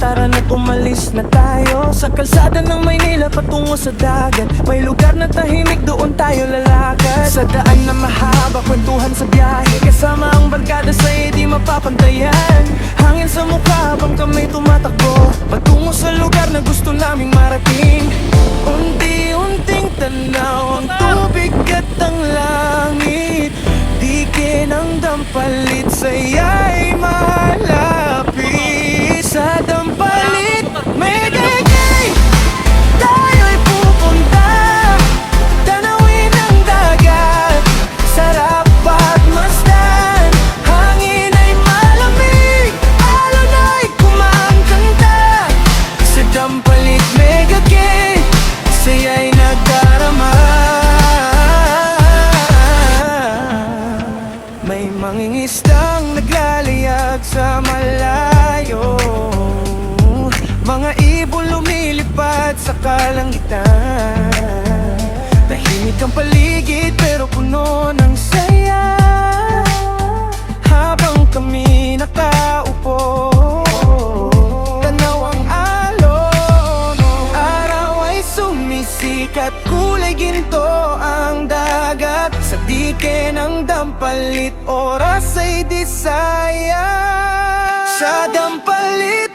tara na't umalis na tayo sa kalsada ng Maynila patungo sa dagat. May lugar na tahimik, doon tayo lalakad. Sa daan na mahaba, kwentuhan sa biyahe, kasama ang barkada sa'y di mapapantayan. Hangin sa mukha habang kami tumatakbo patungo sa lugar na gusto naming marating. Unti-unting tanaw ang tubig at ang langit, di kinang dampalit sa'ya'y malapit. Sa dampalit, may gagay, tayo'y pupunta. Tanawin ang dagat, sarap pagmasdan. Hangin ay malamig, alon ay kumangkanta. Sa dampalit, may gagay, saya'y nagdarama. May mangingisdang naglalayag sa malayo, mga ibon lumilipad sa kalangitan. Tahimik ang paligid pero puno ng saya habang kami nakaupo. Tanaw ang alon, araw ay sumisikat, kulay ginto ang dagat. Sa dike ng dampalit, oras ay di sayang. Sa dampalit,